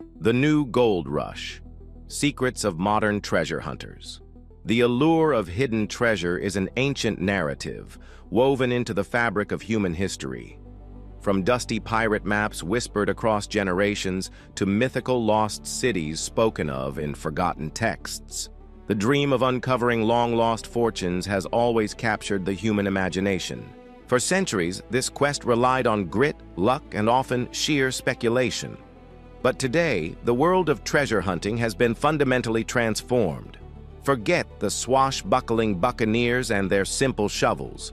The New Gold Rush. Secrets of Modern Treasure Hunters. The allure of hidden treasure is an ancient narrative woven into the fabric of human history. From dusty pirate maps whispered across generations to mythical lost cities spoken of in forgotten texts, the dream of uncovering long-lost fortunes has always captured the human imagination. For centuries, this quest relied on grit, luck, and often sheer speculation. But today, the world of treasure hunting has been fundamentally transformed. Forget the swashbuckling buccaneers and their simple shovels.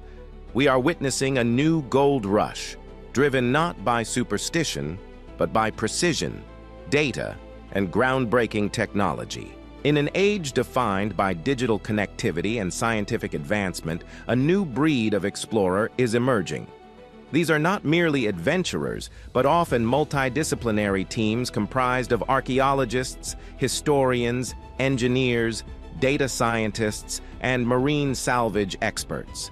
We are witnessing a new gold rush, driven not by superstition, but by precision, data, and groundbreaking technology. In an age defined by digital connectivity and scientific advancement, a new breed of explorer is emerging. These are not merely adventurers, but often multidisciplinary teams comprised of archaeologists, historians, engineers, data scientists, and marine salvage experts.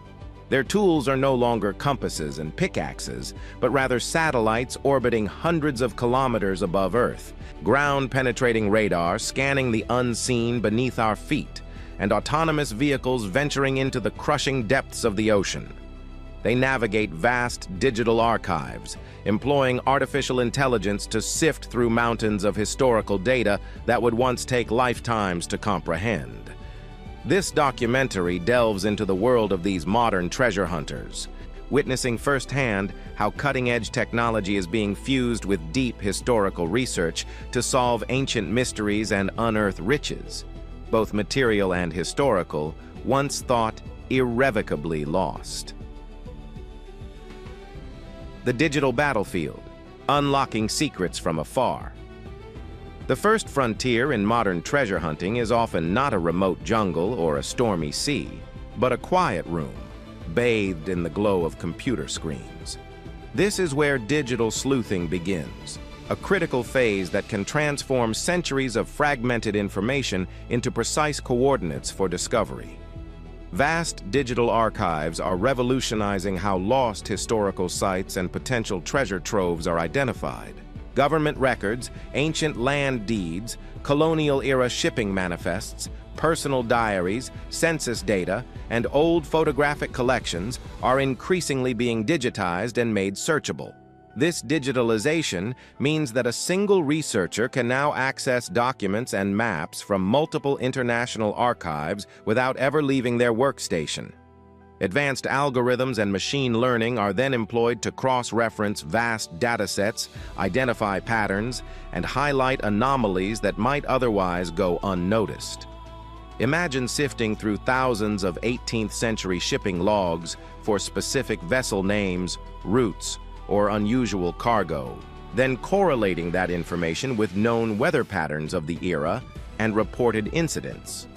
Their tools are no longer compasses and pickaxes, but rather satellites orbiting hundreds of kilometers above Earth, ground-penetrating radar scanning the unseen beneath our feet, and autonomous vehicles venturing into the crushing depths of the ocean. They navigate vast digital archives, employing artificial intelligence to sift through mountains of historical data that would once take lifetimes to comprehend. This documentary delves into the world of these modern treasure hunters, witnessing firsthand how cutting-edge technology is being fused with deep historical research to solve ancient mysteries and unearth riches, both material and historical, once thought irrevocably lost. The digital battlefield, unlocking secrets from afar. The first frontier in modern treasure hunting is often not a remote jungle or a stormy sea, but a quiet room, bathed in the glow of computer screens. This is where digital sleuthing begins, a critical phase that can transform centuries of fragmented information into precise coordinates for discovery. Vast digital archives are revolutionizing how lost historical sites and potential treasure troves are identified. Government records, ancient land deeds, colonial-era shipping manifests, personal diaries, census data, and old photographic collections are increasingly being digitized and made searchable. This digitalization means that a single researcher can now access documents and maps from multiple international archives without ever leaving their workstation. Advanced algorithms and machine learning are then employed to cross-reference vast datasets, identify patterns, and highlight anomalies that might otherwise go unnoticed. Imagine sifting through thousands of 18th-century shipping logs for specific vessel names, routes, or unusual cargo, then correlating that information with known weather patterns of the era and reported incidents.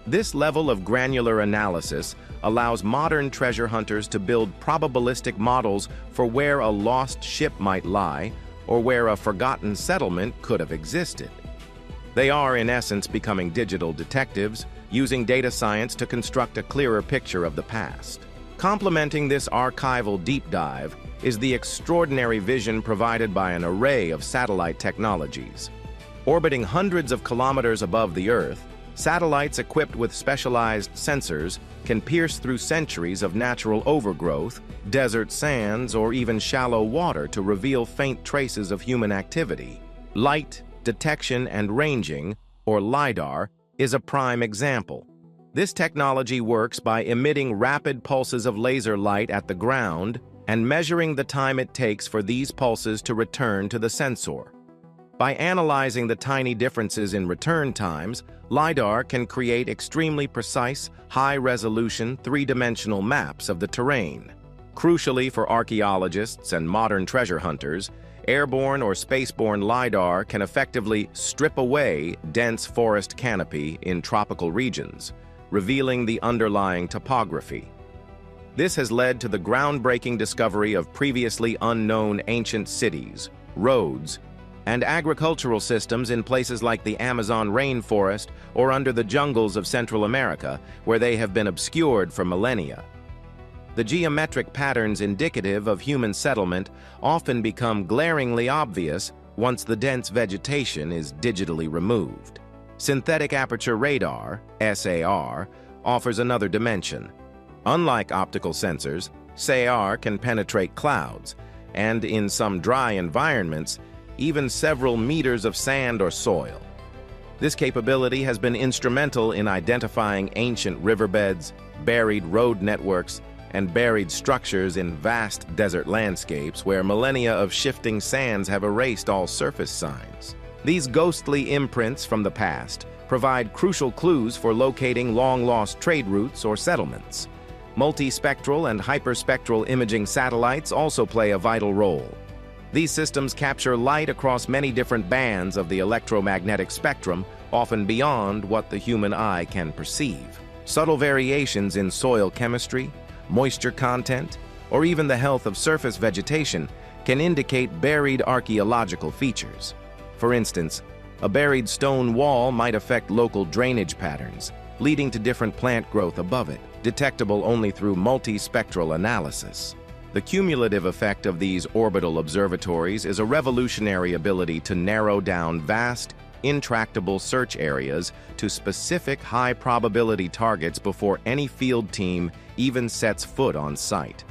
This level of granular analysis allows modern treasure hunters to build probabilistic models for where a lost ship might lie or where a forgotten settlement could have existed. They are, in essence, becoming digital detectives, using data science to construct a clearer picture of the past. Complementing this archival deep dive is the extraordinary vision provided by an array of satellite technologies. Orbiting hundreds of kilometers above the Earth, satellites equipped with specialized sensors can pierce through centuries of natural overgrowth, desert sands, or even shallow water to reveal faint traces of human activity. Light detection and ranging, or LiDAR, is a prime example. This technology works by emitting rapid pulses of laser light at the ground and measuring the time it takes for these pulses to return to the sensor. By analyzing the tiny differences in return times, LiDAR can create extremely precise, high-resolution, three-dimensional maps of the terrain. Crucially for archaeologists and modern treasure hunters, airborne or spaceborne LiDAR can effectively strip away dense forest canopy in tropical regions, revealing the underlying topography. This has led to the groundbreaking discovery of previously unknown ancient cities, roads, and agricultural systems in places like the Amazon rainforest or under the jungles of Central America, where they have been obscured for millennia. The geometric patterns indicative of human settlement often become glaringly obvious once the dense vegetation is digitally removed. Synthetic aperture radar, SAR, offers another dimension. Unlike optical sensors, SAR can penetrate clouds, and in some dry environments, even several meters of sand or soil. This capability has been instrumental in identifying ancient riverbeds, buried road networks, and buried structures in vast desert landscapes where millennia of shifting sands have erased all surface signs. These ghostly imprints from the past provide crucial clues for locating long-lost trade routes or settlements. Multispectral and hyperspectral imaging satellites also play a vital role. These systems capture light across many different bands of the electromagnetic spectrum, often beyond what the human eye can perceive. Subtle variations in soil chemistry, moisture content, or even the health of surface vegetation can indicate buried archaeological features. For instance, a buried stone wall might affect local drainage patterns, leading to different plant growth above it, detectable only through multispectral analysis. The cumulative effect of these orbital observatories is a revolutionary ability to narrow down vast, intractable search areas to specific high-probability targets before any field team even sets foot on site.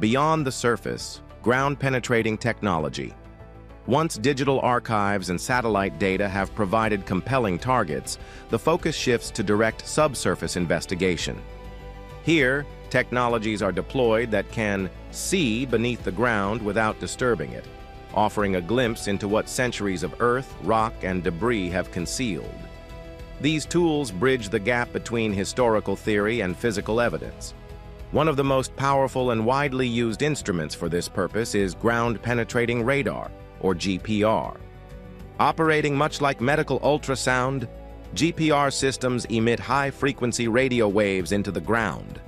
Beyond the surface, ground-penetrating technology. Once digital archives and satellite data have provided compelling targets, the focus shifts to direct subsurface investigation. Here, technologies are deployed that can see beneath the ground without disturbing it, offering a glimpse into what centuries of earth, rock, and debris have concealed. These tools bridge the gap between historical theory and physical evidence. One of the most powerful and widely used instruments for this purpose is ground-penetrating radar, or GPR. Operating much like medical ultrasound, GPR systems emit high-frequency radio waves into the ground.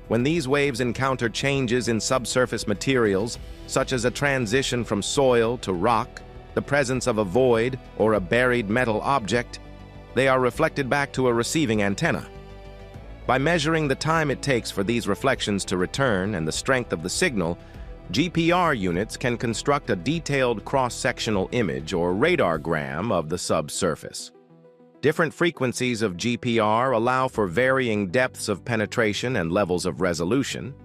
When these waves encounter changes in subsurface materials, such as a transition from soil to rock, the presence of a void, or a buried metal object, they are reflected back to a receiving antenna. By measuring the time it takes for these reflections to return and the strength of the signal, GPR units can construct a detailed cross-sectional image or radargram of the subsurface. Different frequencies of GPR allow for varying depths of penetration and levels of resolution.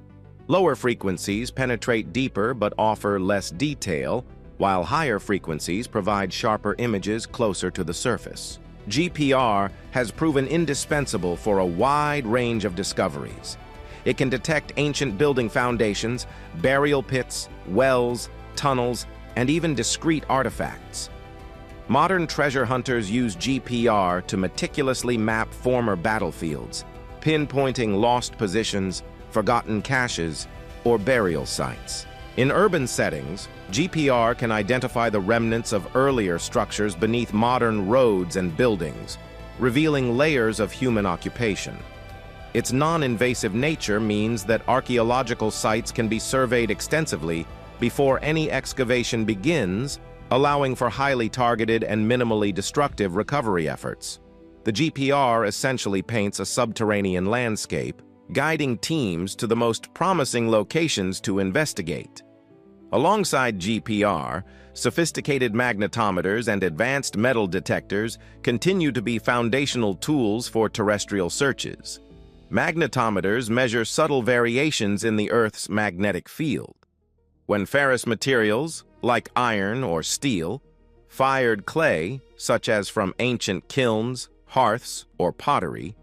Lower frequencies penetrate deeper but offer less detail, while higher frequencies provide sharper images closer to the surface. GPR has proven indispensable for a wide range of discoveries. It can detect ancient building foundations, burial pits, wells, tunnels, and even discrete artifacts. Modern treasure hunters use GPR to meticulously map former battlefields, pinpointing lost positions, forgotten caches, or burial sites. In urban settings, GPR can identify the remnants of earlier structures beneath modern roads and buildings, revealing layers of human occupation. Its non-invasive nature means that archaeological sites can be surveyed extensively before any excavation begins, allowing for highly targeted and minimally destructive recovery efforts. The GPR essentially paints a subterranean landscape, guiding teams to the most promising locations to investigate. Alongside GPR, sophisticated magnetometers and advanced metal detectors continue to be foundational tools for terrestrial searches. Magnetometers measure subtle variations in the Earth's magnetic field. When ferrous materials, like iron or steel, fired clay, such as from ancient kilns, hearths, or pottery,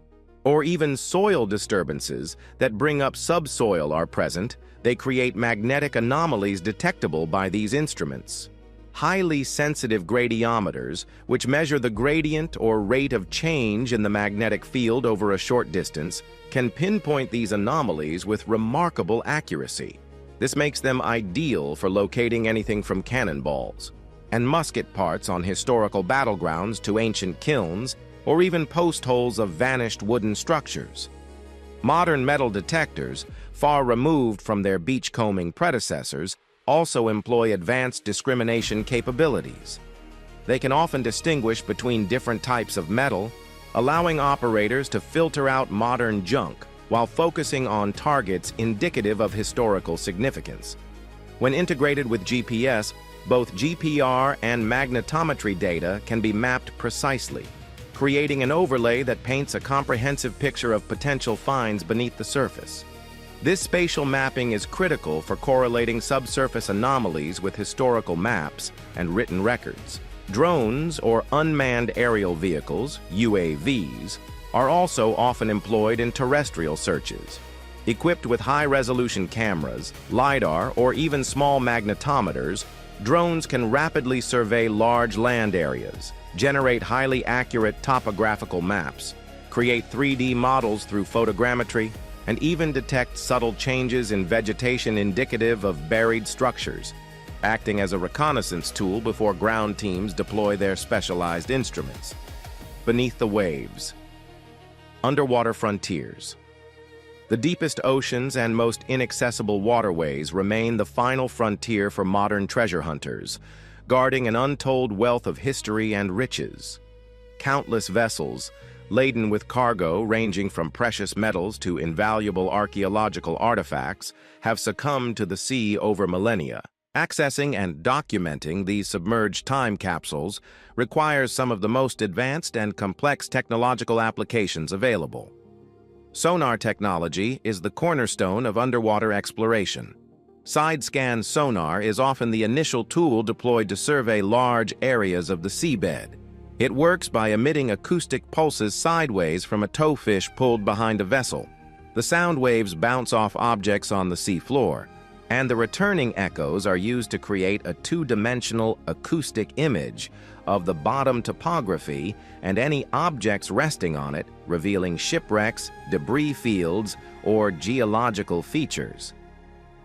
or even soil disturbances that bring up subsoil are present, they create magnetic anomalies detectable by these instruments. Highly sensitive gradiometers, which measure the gradient or rate of change in the magnetic field over a short distance, can pinpoint these anomalies with remarkable accuracy. This makes them ideal for locating anything from cannonballs and musket parts on historical battlegrounds to ancient kilns, or even post holes of vanished wooden structures. Modern metal detectors, far removed from their beachcombing predecessors, also employ advanced discrimination capabilities. They can often distinguish between different types of metal, allowing operators to filter out modern junk while focusing on targets indicative of historical significance. When integrated with GPS, both GPR and magnetometry data can be mapped precisely, creating an overlay that paints a comprehensive picture of potential finds beneath the surface. This spatial mapping is critical for correlating subsurface anomalies with historical maps and written records. Drones, or unmanned aerial vehicles, UAVs, are also often employed in terrestrial searches. Equipped with high-resolution cameras, LiDAR, or even small magnetometers, drones can rapidly survey large land areas, generate highly accurate topographical maps, create 3D models through photogrammetry, and even detect subtle changes in vegetation indicative of buried structures, acting as a reconnaissance tool before ground teams deploy their specialized instruments. Beneath the waves. Underwater frontiers. The deepest oceans and most inaccessible waterways remain the final frontier for modern treasure hunters, guarding an untold wealth of history and riches. Countless vessels, laden with cargo ranging from precious metals to invaluable archaeological artifacts, have succumbed to the sea over millennia. Accessing and documenting these submerged time capsules requires some of the most advanced and complex technological applications available. Sonar technology is the cornerstone of underwater exploration. Side-scan sonar is often the initial tool deployed to survey large areas of the seabed. It works by emitting acoustic pulses sideways from a towfish pulled behind a vessel. The sound waves bounce off objects on the seafloor, and the returning echoes are used to create a two-dimensional acoustic image of the bottom topography and any objects resting on it, revealing shipwrecks, debris fields, or geological features.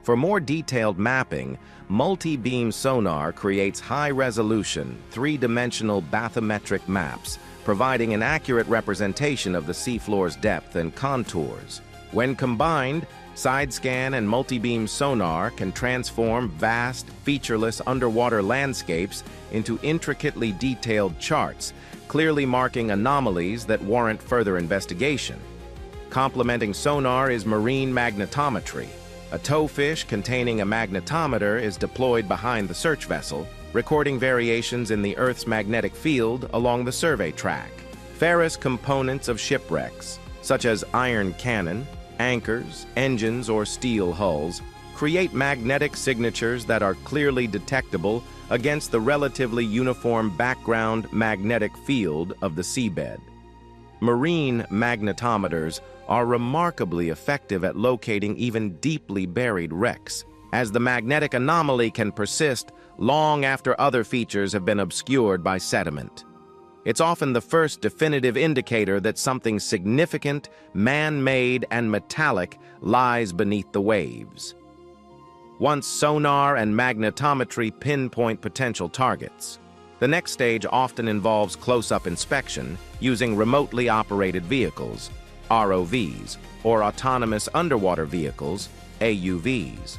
For more detailed mapping, multi-beam sonar creates high-resolution, three-dimensional bathymetric maps, providing an accurate representation of the seafloor's depth and contours. When combined, side-scan and multi-beam sonar can transform vast, featureless underwater landscapes into intricately detailed charts, clearly marking anomalies that warrant further investigation. Complementing sonar is marine magnetometry. A towfish containing a magnetometer is deployed behind the search vessel, recording variations in the Earth's magnetic field along the survey track. Ferrous components of shipwrecks, such as iron cannon, anchors, engines, or steel hulls, create magnetic signatures that are clearly detectable against the relatively uniform background magnetic field of the seabed. Marine magnetometers are remarkably effective at locating even deeply buried wrecks, as the magnetic anomaly can persist long after other features have been obscured by sediment. It's often the first definitive indicator that something significant, man-made, and metallic lies beneath the waves. Once sonar and magnetometry pinpoint potential targets, the next stage often involves close-up inspection using remotely operated vehicles, ROVs, or autonomous underwater vehicles, AUVs.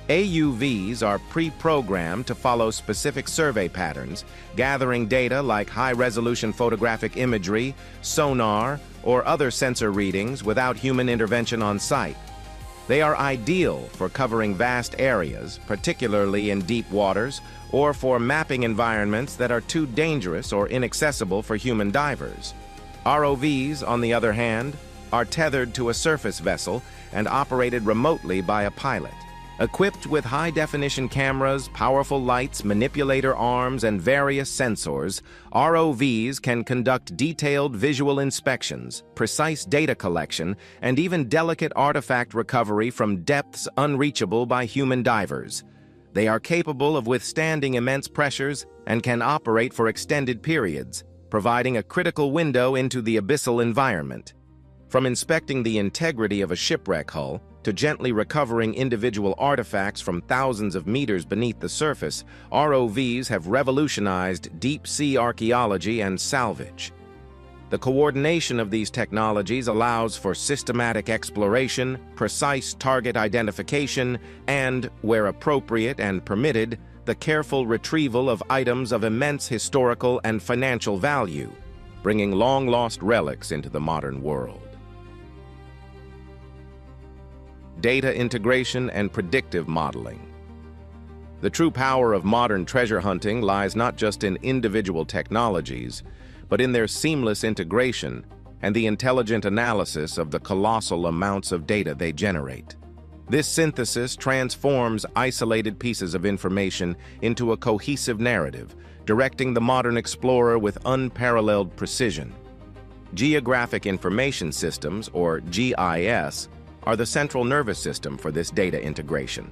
AUVs are pre-programmed to follow specific survey patterns, gathering data like high-resolution photographic imagery, sonar, or other sensor readings without human intervention on site. They are ideal for covering vast areas, particularly in deep waters, or for mapping environments that are too dangerous or inaccessible for human divers. ROVs, on the other hand, are tethered to a surface vessel and operated remotely by a pilot. Equipped with high-definition cameras, powerful lights, manipulator arms, and various sensors, ROVs can conduct detailed visual inspections, precise data collection, and even delicate artifact recovery from depths unreachable by human divers. They are capable of withstanding immense pressures and can operate for extended periods, providing a critical window into the abyssal environment. From inspecting the integrity of a shipwreck hull to gently recovering individual artifacts from thousands of meters beneath the surface, ROVs have revolutionized deep-sea archaeology and salvage. The coordination of these technologies allows for systematic exploration, precise target identification, and, where appropriate and permitted, the careful retrieval of items of immense historical and financial value, bringing long-lost relics into the modern world. Data integration and predictive modeling. The true power of modern treasure hunting lies not just in individual technologies, but in their seamless integration and the intelligent analysis of the colossal amounts of data they generate. This synthesis transforms isolated pieces of information into a cohesive narrative, directing the modern explorer with unparalleled precision. Geographic Information Systems, or GIS, are the central nervous system for this data integration.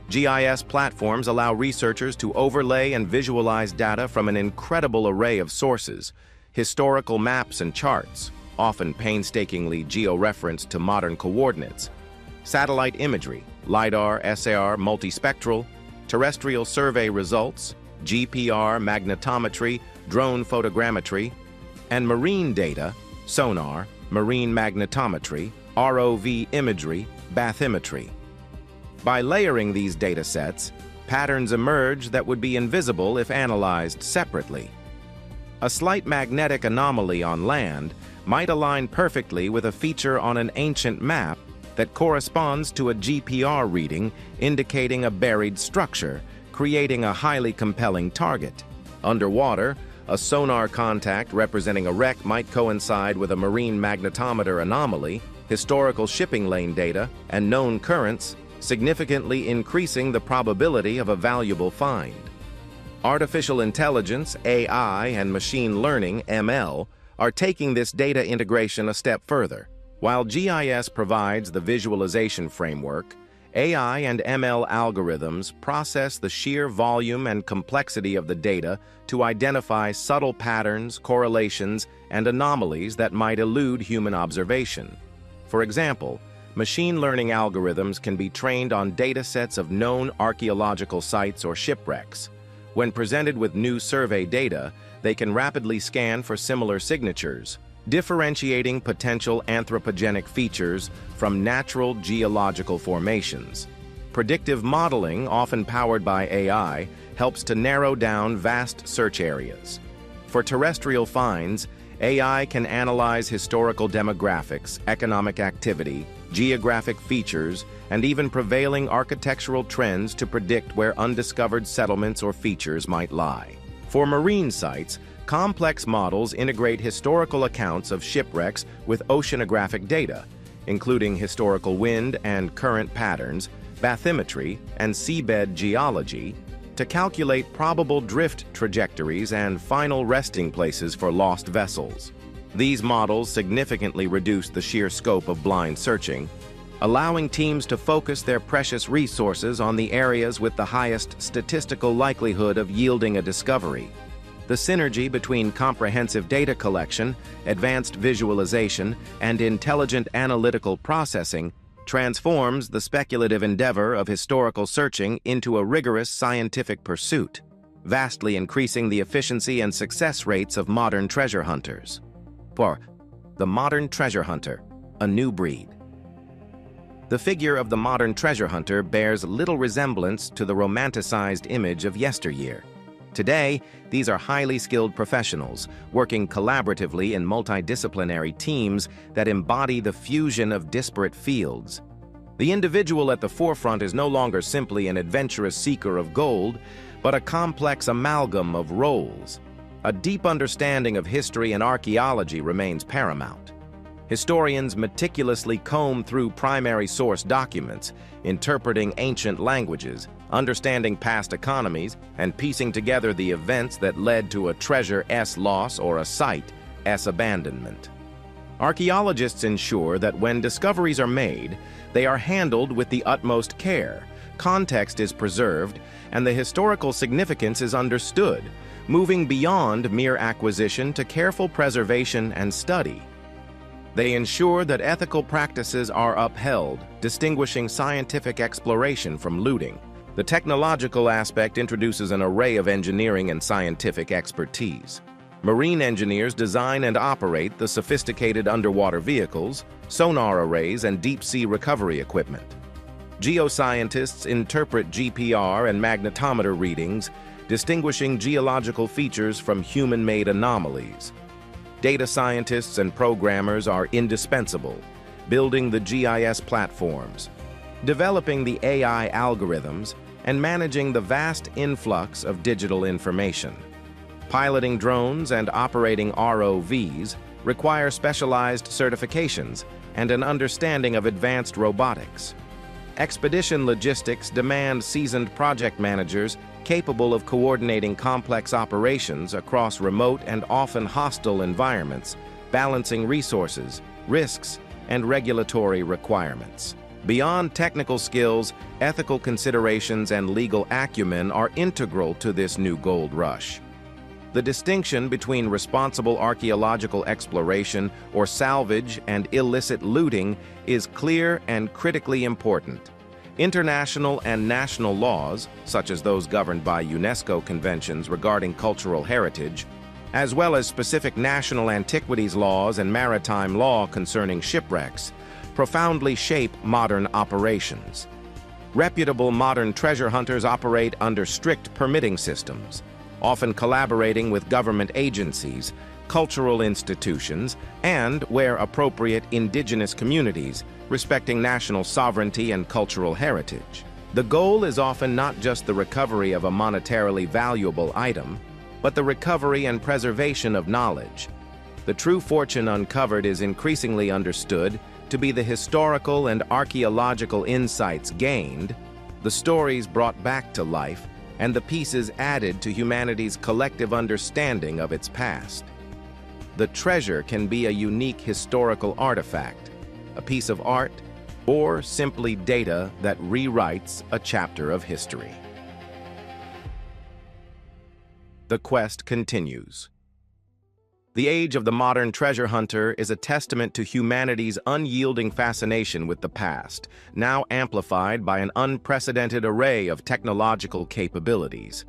GIS platforms allow researchers to overlay and visualize data from an incredible array of sources, historical maps and charts, often painstakingly georeferenced to modern coordinates, satellite imagery, LiDAR, SAR, multispectral, terrestrial survey results, GPR, magnetometry, drone photogrammetry, and marine data, sonar, marine magnetometry, ROV imagery, bathymetry. By layering these data sets, patterns emerge that would be invisible if analyzed separately. A slight magnetic anomaly on land might align perfectly with a feature on an ancient map that corresponds to a GPR reading indicating a buried structure, creating a highly compelling target. Underwater, a sonar contact representing a wreck might coincide with a marine magnetometer anomaly, historical shipping lane data, and known currents, significantly increasing the probability of a valuable find. Artificial intelligence, AI, and machine learning, ML, are taking this data integration a step further. While GIS provides the visualization framework, AI and ML algorithms process the sheer volume and complexity of the data to identify subtle patterns, correlations, and anomalies that might elude human observation. For example, machine learning algorithms can be trained on data sets of known archaeological sites or shipwrecks. When presented with new survey data, they can rapidly scan for similar signatures, differentiating potential anthropogenic features from natural geological formations. Predictive modeling, often powered by AI, helps to narrow down vast search areas. For terrestrial finds, AI can analyze historical demographics, economic activity, geographic features, and even prevailing architectural trends to predict where undiscovered settlements or features might lie. For marine sites, complex models integrate historical accounts of shipwrecks with oceanographic data, including historical wind and current patterns, bathymetry, and seabed geology, to calculate probable drift trajectories and final resting places for lost vessels. These models significantly reduce the sheer scope of blind searching, allowing teams to focus their precious resources on the areas with the highest statistical likelihood of yielding a discovery. The synergy between comprehensive data collection, advanced visualization, and intelligent analytical processing transforms the speculative endeavor of historical searching into a rigorous scientific pursuit, vastly increasing the efficiency and success rates of modern treasure hunters. For the modern treasure hunter, a new breed. The figure of the modern treasure hunter bears little resemblance to the romanticized image of yesteryear. Today, these are highly skilled professionals, working collaboratively in multidisciplinary teams that embody the fusion of disparate fields. The individual at the forefront is no longer simply an adventurous seeker of gold, but a complex amalgam of roles. A deep understanding of history and archaeology remains paramount. Historians meticulously comb through primary source documents, interpreting ancient languages, understanding past economies, and piecing together the events that led to a treasure's loss or a site's abandonment. Archaeologists ensure that when discoveries are made, they are handled with the utmost care, context is preserved, and the historical significance is understood, moving beyond mere acquisition to careful preservation and study. They ensure that ethical practices are upheld, distinguishing scientific exploration from looting. The technological aspect introduces an array of engineering and scientific expertise. Marine engineers design and operate the sophisticated underwater vehicles, sonar arrays, and deep-sea recovery equipment. Geoscientists interpret GPR and magnetometer readings, distinguishing geological features from human-made anomalies. Data scientists and programmers are indispensable, building the GIS platforms, developing the AI algorithms, and managing the vast influx of digital information. Piloting drones and operating ROVs require specialized certifications and an understanding of advanced robotics. Expedition logistics demand seasoned project managers capable of coordinating complex operations across remote and often hostile environments, balancing resources, risks, and regulatory requirements. Beyond technical skills, ethical considerations and legal acumen are integral to this new gold rush. The distinction between responsible archaeological exploration or salvage and illicit looting is clear and critically important. International and national laws, such as those governed by UNESCO conventions regarding cultural heritage, as well as specific national antiquities laws and maritime law concerning shipwrecks, profoundly shape modern operations. Reputable modern treasure hunters operate under strict permitting systems, often collaborating with government agencies, cultural institutions, and, where appropriate, indigenous communities, respecting national sovereignty and cultural heritage. The goal is often not just the recovery of a monetarily valuable item, but the recovery and preservation of knowledge. The true fortune uncovered is increasingly understood to be the historical and archaeological insights gained, the stories brought back to life, and the pieces added to humanity's collective understanding of its past. The treasure can be a unique historical artifact, a piece of art, or simply data that rewrites a chapter of history. The quest continues. The age of the modern treasure hunter is a testament to humanity's unyielding fascination with the past, now amplified by an unprecedented array of technological capabilities.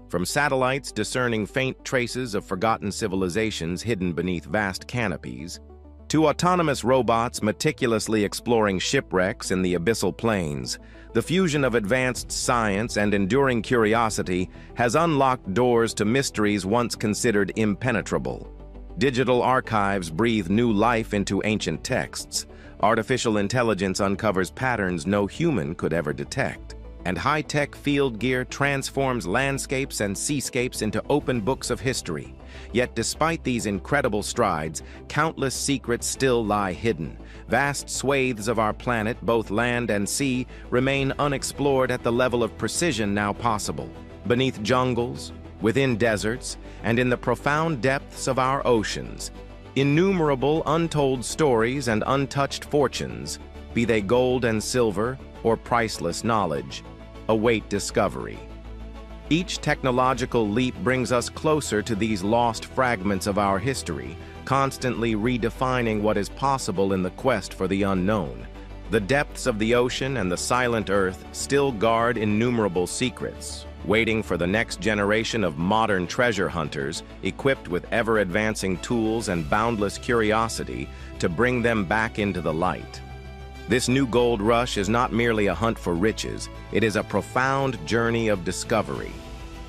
From satellites discerning faint traces of forgotten civilizations hidden beneath vast canopies, to autonomous robots meticulously exploring shipwrecks in the abyssal plains, the fusion of advanced science and enduring curiosity has unlocked doors to mysteries once considered impenetrable. Digital archives breathe new life into ancient texts. Artificial intelligence uncovers patterns no human could ever detect. And high-tech field gear transforms landscapes and seascapes into open books of history. Yet despite these incredible strides, countless secrets still lie hidden. Vast swathes of our planet, both land and sea, remain unexplored at the level of precision now possible. Beneath jungles, within deserts, and in the profound depths of our oceans, innumerable untold stories and untouched fortunes, be they gold and silver or priceless knowledge, await discovery. Each technological leap brings us closer to these lost fragments of our history, constantly redefining what is possible in the quest for the unknown. The depths of the ocean and the silent earth still guard innumerable secrets, waiting for the next generation of modern treasure hunters equipped with ever-advancing tools and boundless curiosity to bring them back into the light. This new gold rush is not merely a hunt for riches, it is a profound journey of discovery,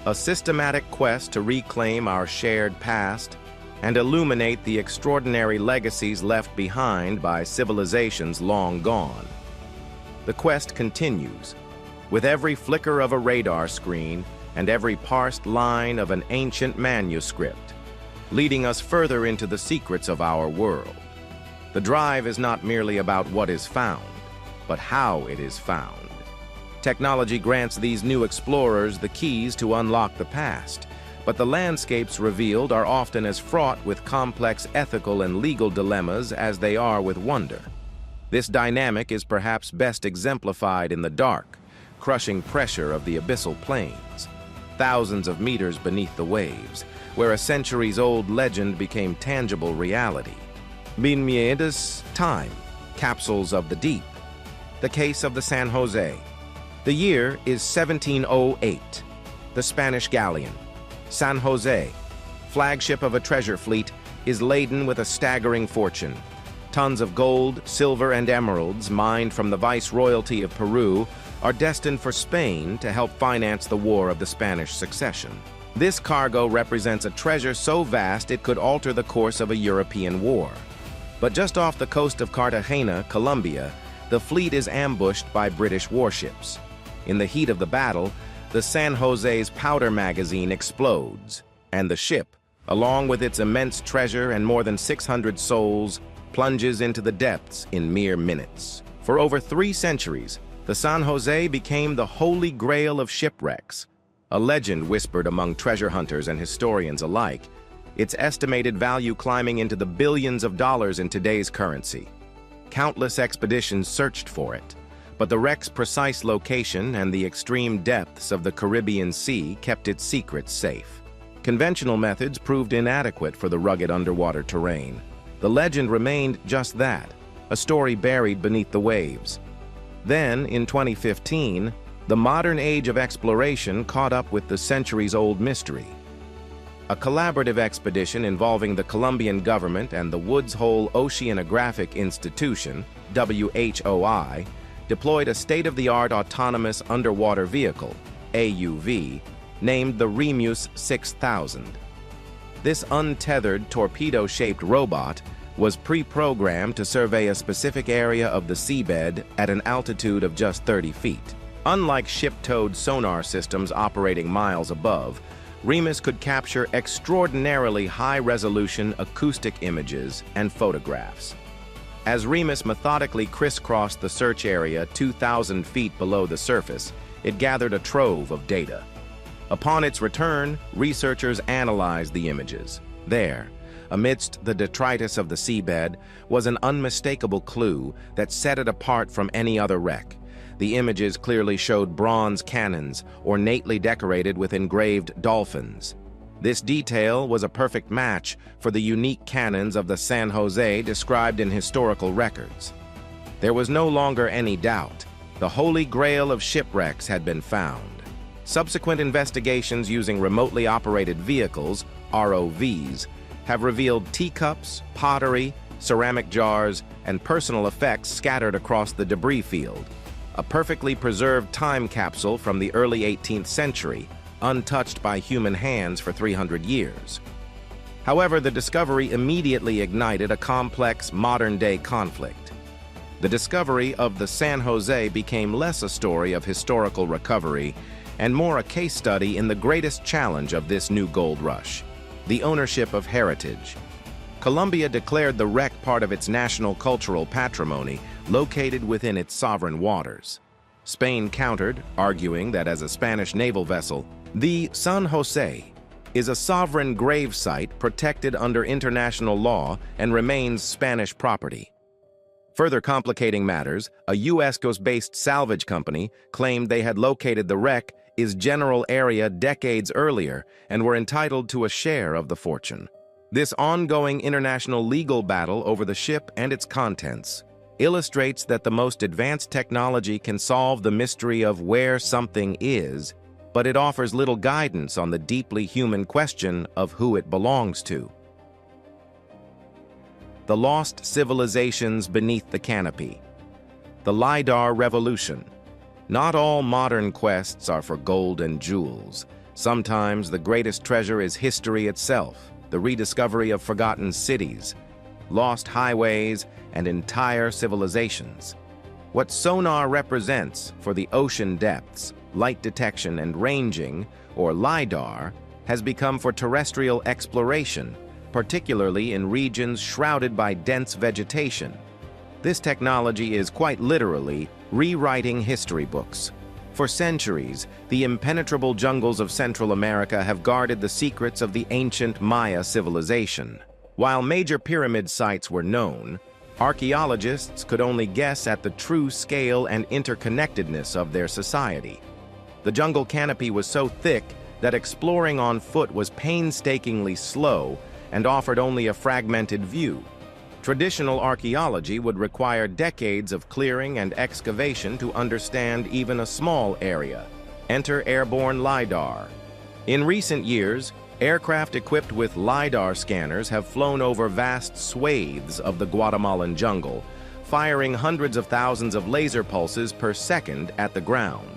a systematic quest to reclaim our shared past and illuminate the extraordinary legacies left behind by civilizations long gone. The quest continues, with every flicker of a radar screen and every parsed line of an ancient manuscript, leading us further into the secrets of our world. The drive is not merely about what is found, but how it is found. Technology grants these new explorers the keys to unlock the past, but the landscapes revealed are often as fraught with complex ethical and legal dilemmas as they are with wonder. This dynamic is perhaps best exemplified in the dark, crushing pressure of the abyssal plains, thousands of meters beneath the waves, where a centuries-old legend became tangible reality. Buccaneers, time, capsules of the deep. The case of the San Jose. The year is 1708. The Spanish galleon, San Jose, flagship of a treasure fleet, is laden with a staggering fortune. Tons of gold, silver, and emeralds mined from the Viceroyalty of Peru are destined for Spain to help finance the War of the Spanish Succession. This cargo represents a treasure so vast it could alter the course of a European war. But just off the coast of Cartagena, Colombia, the fleet is ambushed by British warships. In the heat of the battle, the San Jose's powder magazine explodes, and the ship, along with its immense treasure and more than 600 souls, plunges into the depths in mere minutes. For over 3 centuries, the San Jose became the holy grail of shipwrecks, a legend whispered among treasure hunters and historians alike, its estimated value climbing into the billions of dollars in today's currency. Countless expeditions searched for it, but the wreck's precise location and the extreme depths of the Caribbean Sea kept its secrets safe. Conventional methods proved inadequate for the rugged underwater terrain. The legend remained just that, a story buried beneath the waves. Then, in 2015, the modern age of exploration caught up with the centuries-old mystery. A collaborative expedition involving the Colombian government and the Woods Hole Oceanographic Institution, WHOI, deployed a state-of-the-art autonomous underwater vehicle, AUV, named the Remus 6000. This untethered, torpedo-shaped robot was pre-programmed to survey a specific area of the seabed at an altitude of just 30 feet. Unlike ship-towed sonar systems operating miles above, Remus could capture extraordinarily high-resolution acoustic images and photographs. As Remus methodically crisscrossed the search area 2,000 feet below the surface, it gathered a trove of data. Upon its return, researchers analyzed the images. There, amidst the detritus of the seabed, was an unmistakable clue that set it apart from any other wreck. The images clearly showed bronze cannons, ornately decorated with engraved dolphins. This detail was a perfect match for the unique cannons of the San Jose described in historical records. There was no longer any doubt. The holy grail of shipwrecks had been found. Subsequent investigations using remotely operated vehicles, ROVs, have revealed teacups, pottery, ceramic jars, and personal effects scattered across the debris field. A perfectly preserved time capsule from the early 18th century, untouched by human hands for 300 years. However, the discovery immediately ignited a complex modern-day conflict. The discovery of the San Jose became less a story of historical recovery and more a case study in the greatest challenge of this new gold rush: the ownership of heritage. Colombia declared the wreck part of its national cultural patrimony, located within its sovereign waters. Spain countered, arguing that as a Spanish naval vessel, the San Jose is a sovereign grave site protected under international law and remains Spanish property. Further complicating matters, a U.S. based salvage company claimed they had located the wreck is general area decades earlier and were entitled to a share of the fortune. This ongoing international legal battle over the ship and its contents illustrates that the most advanced technology can solve the mystery of where something is, but it offers little guidance on the deeply human question of who it belongs to. The lost civilizations beneath the canopy. The LiDAR revolution. Not all modern quests are for gold and jewels. Sometimes the greatest treasure is history itself, the rediscovery of forgotten cities, lost highways, and entire civilizations. What sonar represents for the ocean depths, light detection and ranging, or LiDAR, has become for terrestrial exploration, particularly in regions shrouded by dense vegetation. This technology is quite literally rewriting history books. For centuries, the impenetrable jungles of Central America have guarded the secrets of the ancient Maya civilization. While major pyramid sites were known, archaeologists could only guess at the true scale and interconnectedness of their society. The jungle canopy was so thick that exploring on foot was painstakingly slow and offered only a fragmented view. Traditional archaeology would require decades of clearing and excavation to understand even a small area. Enter airborne LiDAR. In recent years, aircraft equipped with LiDAR scanners have flown over vast swathes of the Guatemalan jungle, firing hundreds of thousands of laser pulses per second at the ground.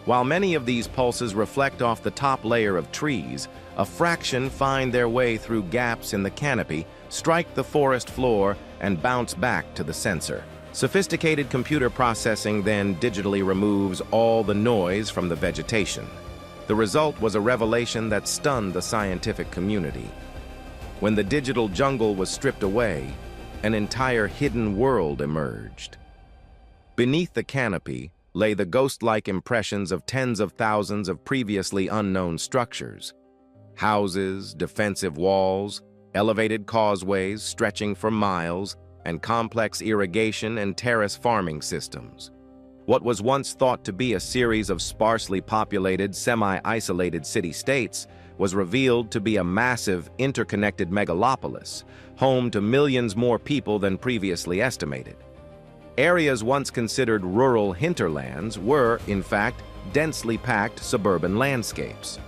While many of these pulses reflect off the top layer of trees, a fraction find their way through gaps in the canopy, strike the forest floor, and bounce back to the sensor. Sophisticated computer processing then digitally removes all the noise from the vegetation. The result was a revelation that stunned the scientific community. When the digital jungle was stripped away, an entire hidden world emerged. Beneath the canopy lay the ghost-like impressions of tens of thousands of previously unknown structures. Houses, defensive walls, elevated causeways stretching for miles, and complex irrigation and terrace farming systems. What was once thought to be a series of sparsely populated, semi-isolated city-states was revealed to be a massive, interconnected megalopolis, home to millions more people than previously estimated. Areas once considered rural hinterlands were, in fact, densely packed suburban landscapes.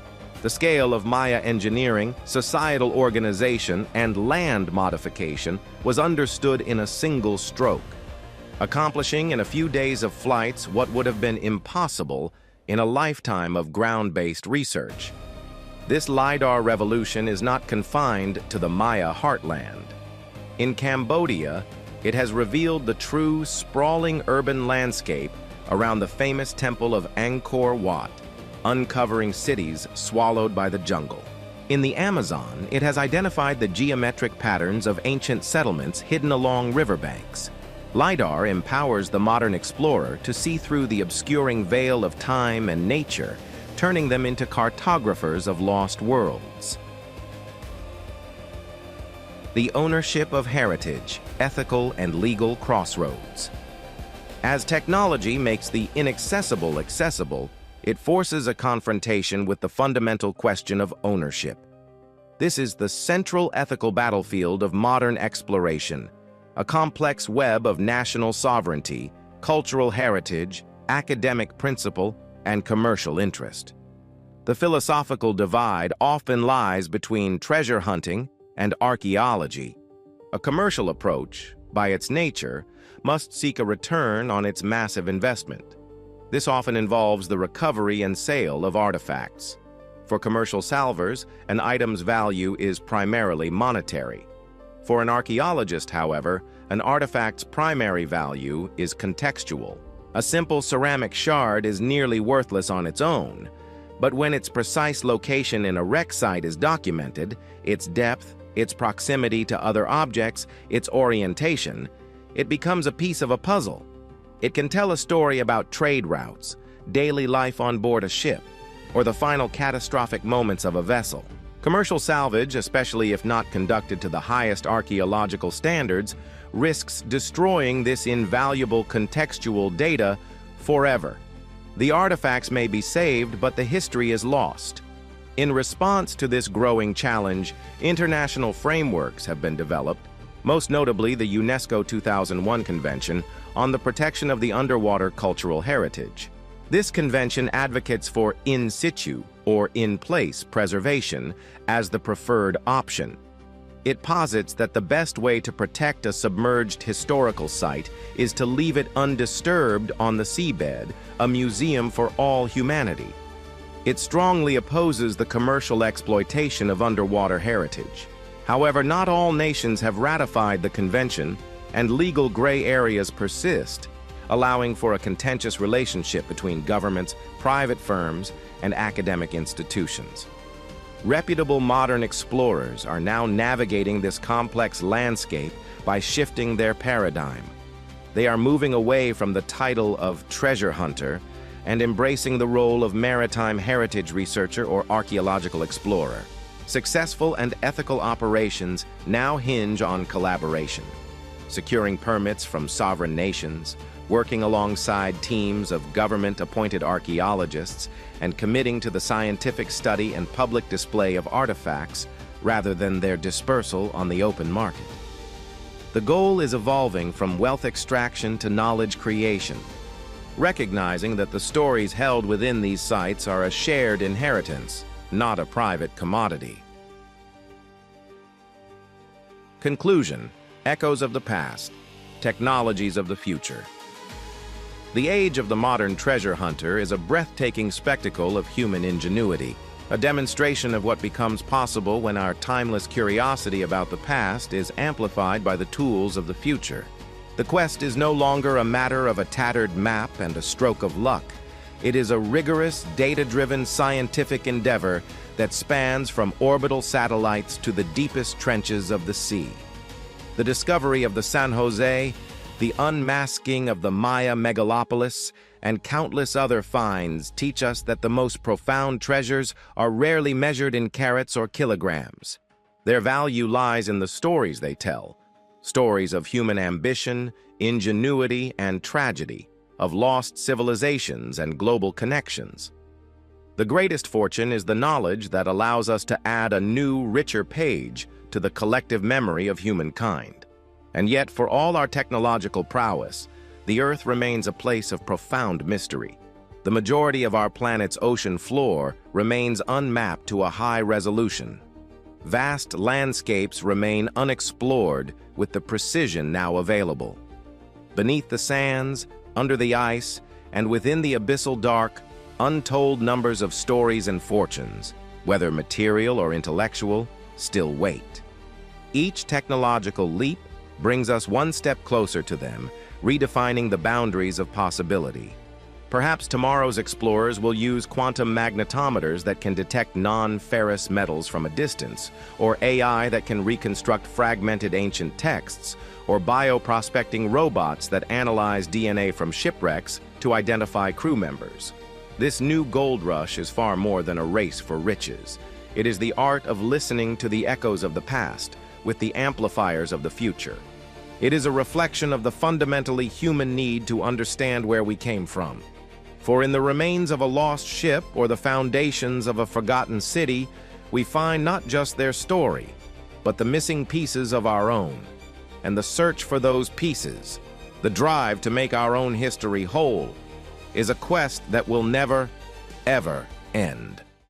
The scale of Maya engineering, societal organization, and land modification was understood in a single stroke, accomplishing in a few days of flights what would have been impossible in a lifetime of ground-based research. This LiDAR revolution is not confined to the Maya heartland. In Cambodia, it has revealed the true, sprawling urban landscape around the famous temple of Angkor Wat, uncovering cities swallowed by the jungle. In the Amazon, it has identified the geometric patterns of ancient settlements hidden along riverbanks. LiDAR empowers the modern explorer to see through the obscuring veil of time and nature, turning them into cartographers of lost worlds. The ownership of heritage, ethical and legal crossroads. As technology makes the inaccessible accessible, it forces a confrontation with the fundamental question of ownership. This is the central ethical battlefield of modern exploration, a complex web of national sovereignty, cultural heritage, academic principle, and commercial interest. The philosophical divide often lies between treasure hunting and archaeology. A commercial approach, by its nature, must seek a return on its massive investment. This often involves the recovery and sale of artifacts. For commercial salvers, an item's value is primarily monetary. For an archaeologist, however, an artifact's primary value is contextual. A simple ceramic shard is nearly worthless on its own, but when its precise location in a wreck site is documented, its depth, its proximity to other objects, its orientation, it becomes a piece of a puzzle. It can tell a story about trade routes, daily life on board a ship, or the final catastrophic moments of a vessel. Commercial salvage, especially if not conducted to the highest archaeological standards, risks destroying this invaluable contextual data forever. The artifacts may be saved, but the history is lost. In response to this growing challenge, international frameworks have been developed, most notably the UNESCO 2001 Convention on the Protection of the Underwater Cultural Heritage. This convention advocates for in situ, or in-place, preservation as the preferred option. It posits that the best way to protect a submerged historical site is to leave it undisturbed on the seabed, a museum for all humanity. It strongly opposes the commercial exploitation of underwater heritage. However, not all nations have ratified the convention, and legal gray areas persist, allowing for a contentious relationship between governments, private firms, and academic institutions. Reputable modern explorers are now navigating this complex landscape by shifting their paradigm. They are moving away from the title of treasure hunter and embracing the role of maritime heritage researcher or archaeological explorer. Successful and ethical operations now hinge on collaboration, securing permits from sovereign nations, working alongside teams of government-appointed archaeologists, and committing to the scientific study and public display of artifacts rather than their dispersal on the open market. The goal is evolving from wealth extraction to knowledge creation, recognizing that the stories held within these sites are a shared inheritance, not a private commodity. Conclusion: echoes of the past, technologies of the future. The age of the modern treasure hunter is a breathtaking spectacle of human ingenuity, a demonstration of what becomes possible when our timeless curiosity about the past is amplified by the tools of the future. The quest is no longer a matter of a tattered map and a stroke of luck. It is a rigorous, data-driven scientific endeavor that spans from orbital satellites to the deepest trenches of the sea. The discovery of the San Jose, the unmasking of the Maya megalopolis, and countless other finds teach us that the most profound treasures are rarely measured in carats or kilograms. Their value lies in the stories they tell, stories of human ambition, ingenuity, and tragedy, of lost civilizations and global connections. The greatest fortune is the knowledge that allows us to add a new, richer page to the collective memory of humankind. And yet, for all our technological prowess, the Earth remains a place of profound mystery. The majority of our planet's ocean floor remains unmapped to a high resolution. Vast landscapes remain unexplored with the precision now available. Beneath the sands, under the ice, and within the abyssal dark, untold numbers of stories and fortunes, whether material or intellectual, still wait. Each technological leap brings us one step closer to them, redefining the boundaries of possibility. Perhaps tomorrow's explorers will use quantum magnetometers that can detect non-ferrous metals from a distance, or AI that can reconstruct fragmented ancient texts, or bioprospecting robots that analyze DNA from shipwrecks to identify crew members. This new gold rush is far more than a race for riches. It is the art of listening to the echoes of the past with the amplifiers of the future. It is a reflection of the fundamentally human need to understand where we came from. For in the remains of a lost ship or the foundations of a forgotten city, we find not just their story, but the missing pieces of our own. And the search for those pieces, the drive to make our own history whole, is a quest that will never, ever end.